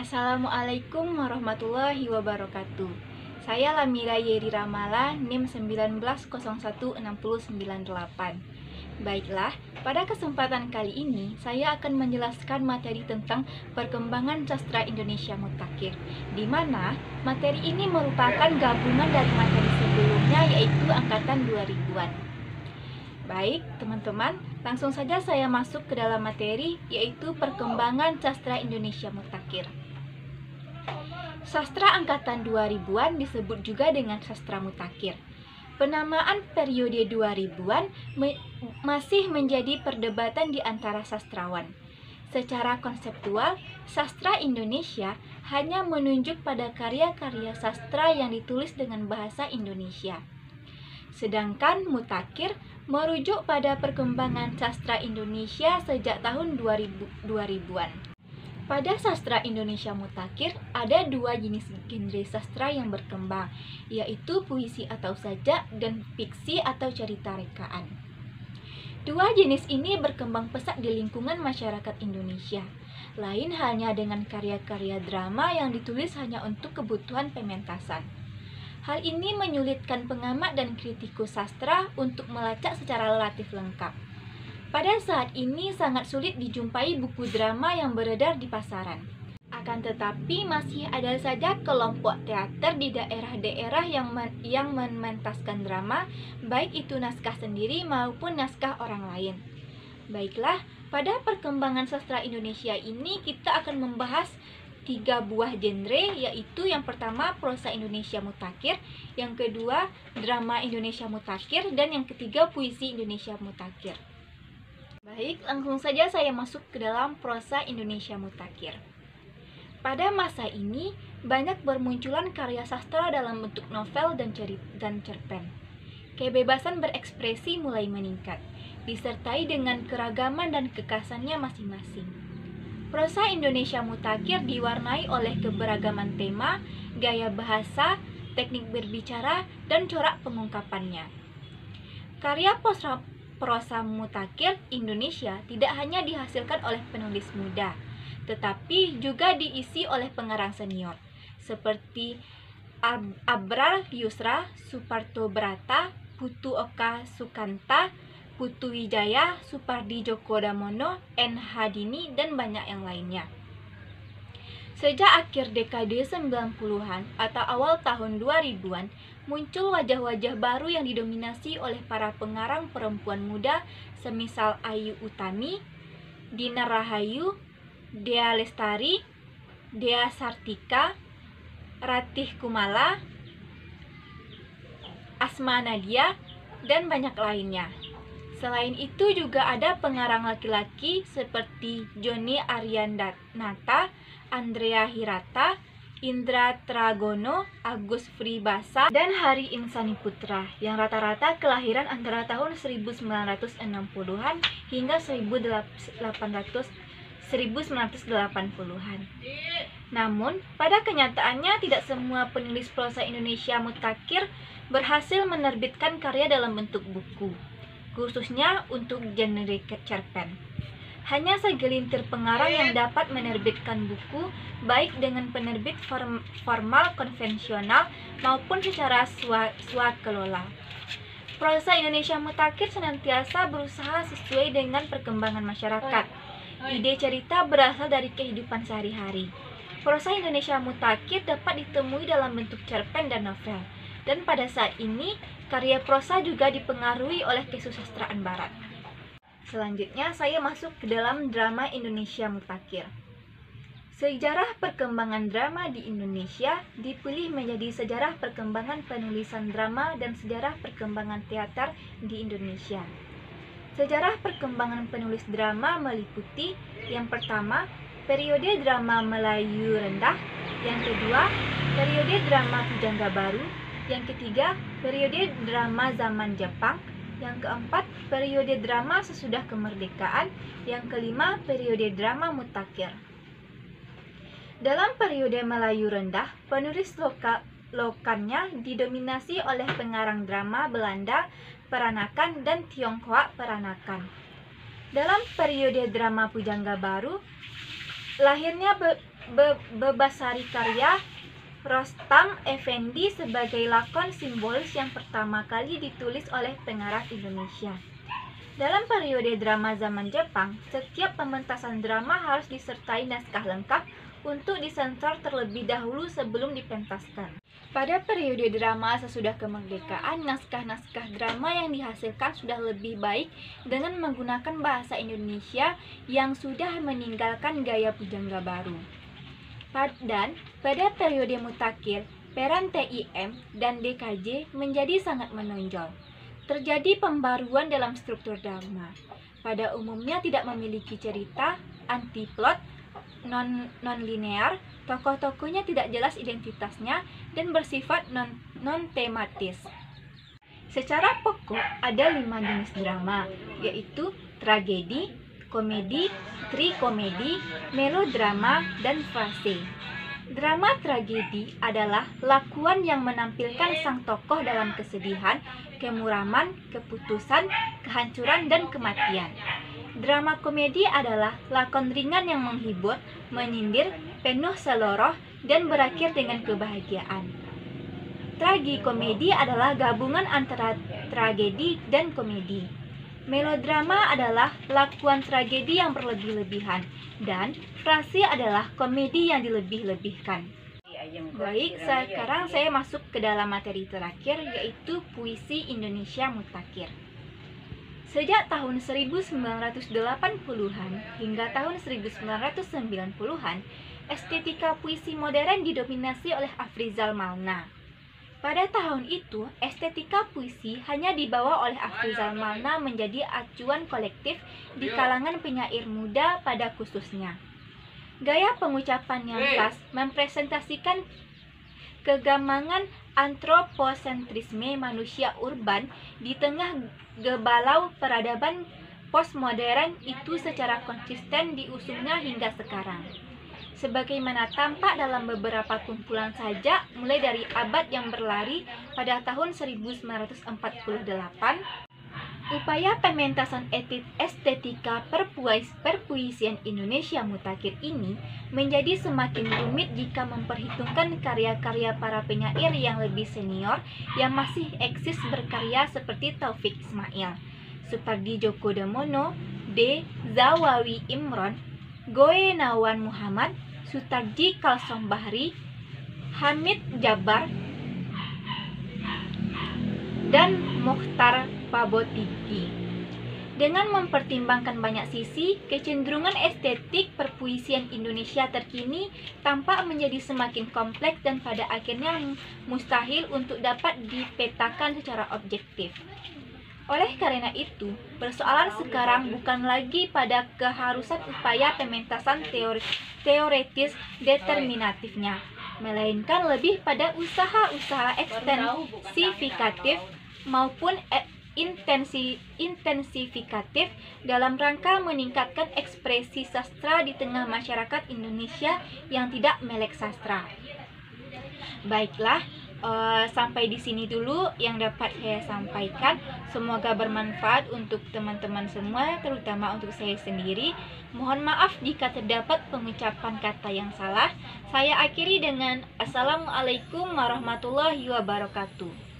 Assalamualaikum warahmatullahi wabarakatuh. Saya Lamira Yeri Ramala, NIM 19016098. Baiklah, pada kesempatan kali ini saya akan menjelaskan materi tentang perkembangan sastra Indonesia Mutakhir, di mana materi ini merupakan gabungan dari materi sebelumnya, yaitu angkatan 2000-an. Baik, teman-teman, langsung saja saya masuk ke dalam materi, yaitu perkembangan sastra Indonesia Mutakhir. Sastra angkatan 2000-an disebut juga dengan sastra mutakhir. Penamaan periode 2000-an masih menjadi perdebatan di antara sastrawan. Secara konseptual, sastra Indonesia hanya menunjuk pada karya-karya sastra yang ditulis dengan bahasa Indonesia. Sedangkan mutakhir merujuk pada perkembangan sastra Indonesia sejak tahun 2000-an. Pada sastra Indonesia mutakhir, ada dua jenis genre sastra yang berkembang, yaitu puisi atau sajak dan fiksi atau cerita rekaan. Dua jenis ini berkembang pesat di lingkungan masyarakat Indonesia. Lain halnya dengan karya-karya drama yang ditulis hanya untuk kebutuhan pementasan. Hal ini menyulitkan pengamat dan kritikus sastra untuk melacak secara relatif lengkap. Pada saat ini sangat sulit dijumpai buku drama yang beredar di pasaran. Akan tetapi masih ada saja kelompok teater di daerah-daerah yang mementaskan drama, baik itu naskah sendiri maupun naskah orang lain. Baiklah, pada perkembangan sastra Indonesia ini kita akan membahas 3 buah genre, yaitu yang pertama prosa Indonesia mutakhir, yang kedua drama Indonesia mutakhir, dan yang ketiga puisi Indonesia mutakhir. Baik, langsung saja saya masuk ke dalam prosa Indonesia mutakhir. Pada masa ini, banyak bermunculan karya sastra dalam bentuk novel dan cerpen. Kebebasan berekspresi mulai meningkat, disertai dengan keragaman dan kekhasannya masing-masing. Prosa Indonesia mutakhir diwarnai oleh keberagaman tema, gaya bahasa, teknik berbicara, dan corak pengungkapannya. Karya prosa mutakhir Indonesia tidak hanya dihasilkan oleh penulis muda, tetapi juga diisi oleh pengarang senior, seperti Abrar Yusra, Suparto Brata, Putu Oka Sukanta, Putu Wijaya, Supardi Djoko Damono, N. Hadini, dan banyak yang lainnya. Sejak akhir dekade 90-an atau awal tahun 2000-an, muncul wajah-wajah baru yang didominasi oleh para pengarang perempuan muda semisal Ayu Utami, Dina Rahayu, Dea Lestari, Dea Sartika, Ratih Kumala, Asma Nadia, dan banyak lainnya. Selain itu juga ada pengarang laki-laki seperti Joni Ariyanata, Andrea Hirata, Indra Tragono, Agus Fribasa, dan Hari Insani Putra yang rata-rata kelahiran antara tahun 1960-an hingga 1980-an. Namun, pada kenyataannya tidak semua penulis prosa Indonesia mutakhir berhasil menerbitkan karya dalam bentuk buku, khususnya untuk genre cerpen. Hanya segelintir pengarang yang dapat menerbitkan buku, baik dengan penerbit formal konvensional maupun secara swakelola. Prosa Indonesia mutakhir senantiasa berusaha sesuai dengan perkembangan masyarakat. Ide cerita berasal dari kehidupan sehari-hari. Prosa Indonesia mutakhir dapat ditemui dalam bentuk cerpen dan novel. Dan pada saat ini, karya prosa juga dipengaruhi oleh kesusastraan barat. Selanjutnya, saya masuk ke dalam drama Indonesia mutakhir. Sejarah perkembangan drama di Indonesia dipilih menjadi sejarah perkembangan penulisan drama dan sejarah perkembangan teater di Indonesia. Sejarah perkembangan penulis drama meliputi yang pertama, periode drama Melayu rendah, yang kedua, periode drama Pujangga Baru, yang ketiga, periode drama zaman Jepang, yang keempat, periode drama sesudah kemerdekaan, yang kelima, periode drama mutakhir. Dalam periode Melayu rendah, penulis lokalnya didominasi oleh pengarang drama Belanda, Peranakan, dan Tionghoa Peranakan. Dalam periode drama Pujangga Baru, lahirnya Bebasari karya Rostam Effendi sebagai lakon simbolis yang pertama kali ditulis oleh pengarang Indonesia. Dalam periode drama zaman Jepang, setiap pementasan drama harus disertai naskah lengkap untuk disensor terlebih dahulu sebelum dipentaskan. Pada periode drama sesudah kemerdekaan, naskah-naskah drama yang dihasilkan sudah lebih baik dengan menggunakan bahasa Indonesia yang sudah meninggalkan gaya pujangga baru. Dan pada periode mutakhir, peran TIM dan DKJ menjadi sangat menonjol. Terjadi pembaruan dalam struktur drama. Pada umumnya tidak memiliki cerita, anti-plot, non-linear, tokoh-tokohnya tidak jelas identitasnya, dan bersifat non-tematis. Secara pokok ada 5 jenis drama, yaitu tragedi, komedi, trikomedi, melodrama, dan frase. Drama tragedi adalah lakuan yang menampilkan sang tokoh dalam kesedihan, kemuraman, keputusan, kehancuran, dan kematian. Drama komedi adalah lakon ringan yang menghibur, menyindir, penuh seloroh, dan berakhir dengan kebahagiaan. Tragikomedi adalah gabungan antara tragedi dan komedi. Melodrama adalah lakuan tragedi yang berlebih-lebihan, dan frase adalah komedi yang dilebih-lebihkan. Baik, sekarang saya masuk ke dalam materi terakhir, yaitu puisi Indonesia mutakhir. Sejak tahun 1980-an hingga tahun 1990-an, estetika puisi modern didominasi oleh Afrizal Malna. Pada tahun itu, estetika puisi hanya dibawa oleh Afrizal Malna menjadi acuan kolektif di kalangan penyair muda pada khususnya. Gaya pengucapan yang khas mempresentasikan kegamangan antroposentrisme manusia urban di tengah gebalau peradaban postmodern itu secara konsisten diusungnya hingga sekarang. Sebagaimana tampak dalam beberapa kumpulan sajak mulai dari Abad yang Berlari pada tahun 1948, upaya pementasan estetika perpuisian Indonesia mutakhir ini menjadi semakin rumit jika memperhitungkan karya-karya para penyair yang lebih senior yang masih eksis berkarya seperti Taufik Ismail, Supardi Djoko Damono, D. Zawawi Imron, Goe Nawan Muhammad, Sutarji Kalsom Bahri, Hamid Jabbar, dan Mokhtar Pabotiki. Dengan mempertimbangkan banyak sisi, kecenderungan estetik perpuisian Indonesia terkini tampak menjadi semakin kompleks dan pada akhirnya mustahil untuk dapat dipetakan secara objektif. Oleh karena itu, persoalan sekarang bukan lagi pada keharusan upaya pementasan teoretis determinatifnya, melainkan lebih pada usaha-usaha ekstensifikatif maupun intensifikatif dalam rangka meningkatkan ekspresi sastra di tengah masyarakat Indonesia yang tidak melek sastra. Baiklah, sampai di sini dulu yang dapat saya sampaikan. Semoga bermanfaat untuk teman-teman semua, terutama untuk saya sendiri. Mohon maaf jika terdapat pengucapan kata yang salah. Saya akhiri dengan Assalamualaikum warahmatullahi wabarakatuh.